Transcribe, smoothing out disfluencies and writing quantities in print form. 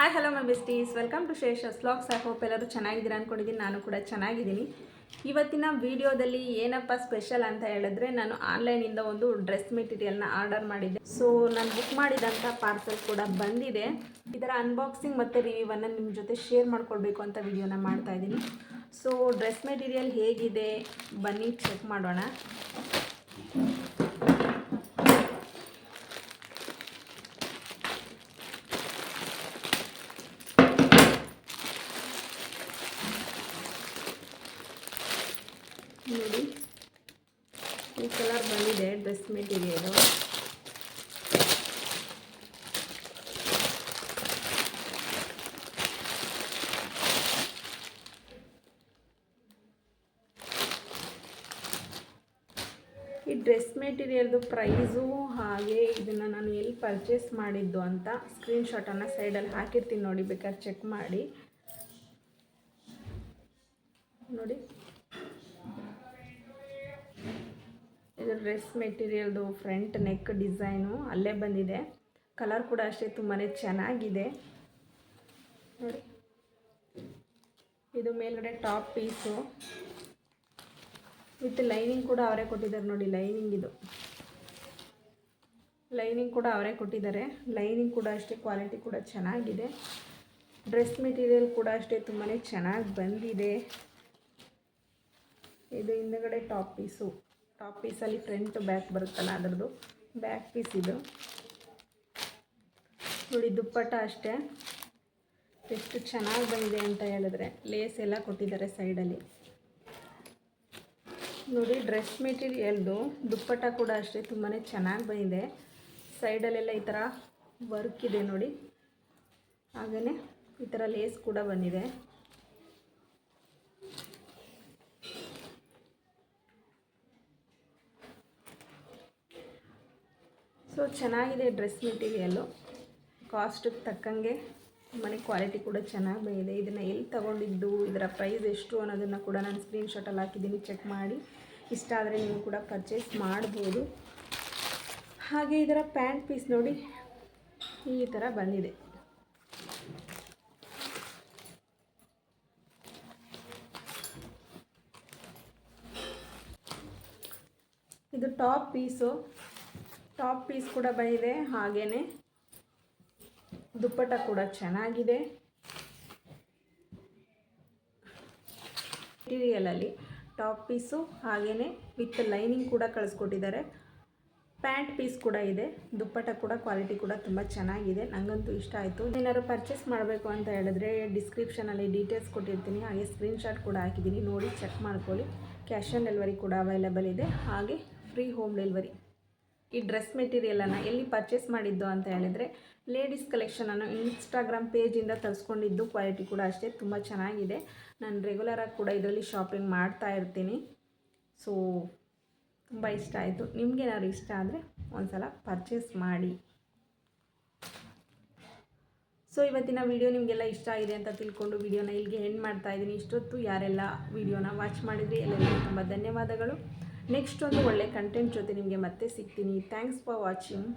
Hi hello my besties, welcome to Shesha's vlogs. I hope ಎಲ್ಲರೂ ಚೆನ್ನಾಗಿದ್ದೀರಾ ಅಂದ್ಕೊಂಡಿದ್ದೀನಿ. ನಾನು ಕೂಡ ಚೆನ್ನಾಗಿದ್ದೀನಿ. ಇವತ್ತಿನ ವಿಡಿಯೋದಲ್ಲಿ ಏನಪ್ಪ ಸ್ಪೆಷಲ್ ಅಂತ ಹೇಳಿದ್ರೆ, ನಾನು ಆನ್ಲೈನಿಂದ ಒಂದು ಡ್ರೆಸ್ ಮೆಟೀರಿಯಲ್ನ ಆರ್ಡರ್ ಮಾಡಿದ್ದೆ. ಸೊ ನಾನು ಬುಕ್ ಮಾಡಿದಂಥ ಪಾರ್ಸಲ್ ಕೂಡ ಬಂದಿದೆ. ಇದರ ಅನ್ಬಾಕ್ಸಿಂಗ್ ಮತ್ತು ರಿವ್ಯೂವನ್ನು ನಿಮ್ಮ ಜೊತೆ ಶೇರ್ ಮಾಡ್ಕೊಳ್ಬೇಕು ಅಂತ ವಿಡಿಯೋನ ಮಾಡ್ತಾಯಿದ್ದೀನಿ. ಸೊ ಡ್ರೆಸ್ ಮೆಟೀರಿಯಲ್ ಹೇಗಿದೆ ಬನ್ನಿ ಚೆಕ್ ಮಾಡೋಣ. ನೋಡಿ, ಈ ಕಲರ್ ಬಂದಿದೆ ಡ್ರೆಸ್ ಮೆಟೀರಿಯಲು. ಈ ಡ್ರೆಸ್ ಮೆಟೀರಿಯಲ್ದು ಪ್ರೈಸು ಹಾಗೆ ಇದನ್ನು ನಾನು ಎಲ್ಲಿ ಪರ್ಚೇಸ್ ಮಾಡಿದ್ದು ಅಂತ ಸ್ಕ್ರೀನ್ಶಾಟನ್ನು ಸೈಡಲ್ಲಿ ಹಾಕಿರ್ತೀನಿ, ನೋಡಿ ಬೇಕಾದ್ರೆ ಚೆಕ್ ಮಾಡಿ. ನೋಡಿ, ಇದು ಡ್ರೆಸ್ ಮೆಟೀರಿಯಲ್ದು ಫ್ರಂಟ್ ನೆಕ್ ಡಿಸೈನು ಅಲ್ಲೇ ಬಂದಿದೆ. ಕಲರ್ ಕೂಡ ಅಷ್ಟೇ ತುಂಬಾ ಚೆನ್ನಾಗಿದೆ. ನೋಡಿ, ಇದು ಮೇಲ್ಗಡೆ ಟಾಪ್ ಪೀಸು ವಿತ್ ಲೈನಿಂಗ್ ಕೂಡ ಅವರೇ ಕೊಟ್ಟಿದ್ದಾರೆ. ನೋಡಿ, ಲೈನಿಂಗ್ ಕೂಡ ಅವರೇ ಕೊಟ್ಟಿದ್ದಾರೆ. ಲೈನಿಂಗ್ ಕೂಡ ಅಷ್ಟೇ ಕ್ವಾಲಿಟಿ ಕೂಡ ಚೆನ್ನಾಗಿದೆ. ಡ್ರೆಸ್ ಮೆಟೀರಿಯಲ್ ಕೂಡ ಅಷ್ಟೇ ತುಂಬಾ ಚೆನ್ನಾಗಿ ಬಂದಿದೆ. ಇದು ಹಿಂದುಗಡೆ ಟಾಪ್ ಪೀಸಲ್ಲಿ ಫ್ರಂಟ್ ಬ್ಯಾಕ್ ಬರುತ್ತಲ್ಲ ಅದರದ್ದು ಬ್ಯಾಕ್ ಪೀಸ್ ಇದು. ನೋಡಿ, ದುಪ್ಪಟ್ಟ ಅಷ್ಟೇ ಎಷ್ಟು ಚೆನ್ನಾಗಿ ಬಂದಿದೆ ಅಂತ ಹೇಳಿದ್ರೆ, ಲೇಸ್ ಎಲ್ಲ ಕೊಟ್ಟಿದ್ದಾರೆ ಸೈಡಲ್ಲಿ. ನೋಡಿ, ಡ್ರೆಸ್ ಮೆಟೀರಿಯಲ್ದು ದುಪ್ಪಟ್ಟ ಕೂಡ ಅಷ್ಟೇ ತುಂಬಾ ಚೆನ್ನಾಗಿ ಬಂದಿದೆ. ಸೈಡಲ್ಲೆಲ್ಲ ಈ ಥರ ವರ್ಕ್ ಇದೆ ನೋಡಿ, ಹಾಗೆಯೇ ಈ ಥರ ಲೇಸ್ ಕೂಡ ಬಂದಿದೆ. ಸೊ ಚೆನ್ನಾಗಿದೆ ಡ್ರೆಸ್ ಮೆಟೀರಿಯಲ್ಲು. ಕಾಸ್ಟಿಗೆ ತಕ್ಕಂಗೆ ತುಂಬಾ ಕ್ವಾಲಿಟಿ ಕೂಡ ಚೆನ್ನಾಗಿ ಬಂದಿದೆ. ಇದನ್ನು ಎಲ್ಲಿ ತೊಗೊಂಡಿದ್ದು, ಇದರ ಪ್ರೈಸ್ ಎಷ್ಟು ಅನ್ನೋದನ್ನು ಕೂಡ ನಾನು ಸ್ಕ್ರೀನ್ಶಾಟಲ್ಲಿ ಹಾಕಿದ್ದೀನಿ, ಚೆಕ್ ಮಾಡಿ. ಇಷ್ಟ ಆದರೆ ನೀವು ಕೂಡ ಪರ್ಚೇಸ್ ಮಾಡ್ಬೋದು. ಹಾಗೆ ಇದರ ಪ್ಯಾಂಟ್ ಪೀಸ್ ನೋಡಿ ಈ ಥರ ಬಂದಿದೆ. ಇದು ಟಾಪ್ ಪೀಸ್ ಕೂಡ ಬಂದಿದೆ. ಹಾಗೆಯೇ ದುಪ್ಪಟ್ಟ ಕೂಡ ಚೆನ್ನಾಗಿದೆ. ಮೆಟೀರಿಯಲಲ್ಲಿ ಟಾಪ್ ಪೀಸು ಹಾಗೆಯೇ ವಿತ್ ಲೈನಿಂಗ್ ಕೂಡ ಕಳಿಸ್ಕೊಟ್ಟಿದ್ದಾರೆ. ಪ್ಯಾಂಟ್ ಪೀಸ್ ಕೂಡ ಇದೆ. ದುಪ್ಪಟ್ಟ ಕೂಡ ಕ್ವಾಲಿಟಿ ಕೂಡ ತುಂಬ ಚೆನ್ನಾಗಿದೆ. ನನಗಂತೂ ಇಷ್ಟ ಆಯಿತು. ಏನಾದ್ರು ಪರ್ಚೇಸ್ ಮಾಡಬೇಕು ಅಂತ ಹೇಳಿದ್ರೆ ಡಿಸ್ಕ್ರಿಪ್ಷನಲ್ಲಿ ಡೀಟೇಲ್ಸ್ ಕೊಟ್ಟಿರ್ತೀನಿ, ಹಾಗೆ ಸ್ಕ್ರೀನ್ಶಾಟ್ ಕೂಡ ಹಾಕಿದ್ದೀನಿ, ನೋಡಿ ಚೆಕ್ ಮಾಡ್ಕೊಳ್ಳಿ. ಕ್ಯಾಶ್ ಆನ್ ಡೆಲಿವರಿ ಕೂಡ ಅವೈಲೇಬಲ್ ಇದೆ, ಹಾಗೆ ಫ್ರೀ ಹೋಮ್ ಡೆಲಿವರಿ. ಈ ಡ್ರೆಸ್ ಮೆಟೀರಿಯಲನ್ನು ಎಲ್ಲಿ ಪರ್ಚೇಸ್ ಮಾಡಿದ್ದು ಅಂತ ಹೇಳಿದರೆ ಲೇಡೀಸ್ ಕಲೆಕ್ಷನನ್ನು ಇನ್ಸ್ಟಾಗ್ರಾಮ್ ಪೇಜಿಂದ ತರಿಸ್ಕೊಂಡಿದ್ದು. ಕ್ವಾಲಿಟಿ ಕೂಡ ಅಷ್ಟೇ ತುಂಬ ಚೆನ್ನಾಗಿದೆ. ನಾನು ರೆಗ್ಯುಲರಾಗಿ ಕೂಡ ಇದರಲ್ಲಿ ಶಾಪಿಂಗ್ ಮಾಡ್ತಾ ಇರ್ತೀನಿ. ಸೊ ತುಂಬ ಇಷ್ಟ ಆಯಿತು. ನಿಮಗೇನಾದ್ರು ಇಷ್ಟ ಆದರೆ ಒಂದ್ಸಲ ಪರ್ಚೇಸ್ ಮಾಡಿ. ಸೊ ಇವತ್ತಿನ ವಿಡಿಯೋ ನಿಮಗೆಲ್ಲ ಇಷ್ಟ ಆಗಿದೆ ಅಂತ ತಿಳ್ಕೊಂಡು ವಿಡಿಯೋನ ಇಲ್ಲಿಗೆ ಎಂಡ್ ಮಾಡ್ತಾ ಇದ್ದೀನಿ. ಇಷ್ಟೊತ್ತು ಯಾರೆಲ್ಲ ವಿಡಿಯೋನ ವಾಚ್ ಮಾಡಿದ್ರಿ ಎಲ್ಲರಿಗೂ ತುಂಬ ಧನ್ಯವಾದಗಳು. ನೆಕ್ಸ್ಟ್ ಒಂದು ಒಳ್ಳೆ ಕಂಟೆಂಟ್ ಜೊತೆ ನಿಮಗೆ ಮತ್ತೆ ಸಿಗ್ತೀನಿ. Thanks for watching.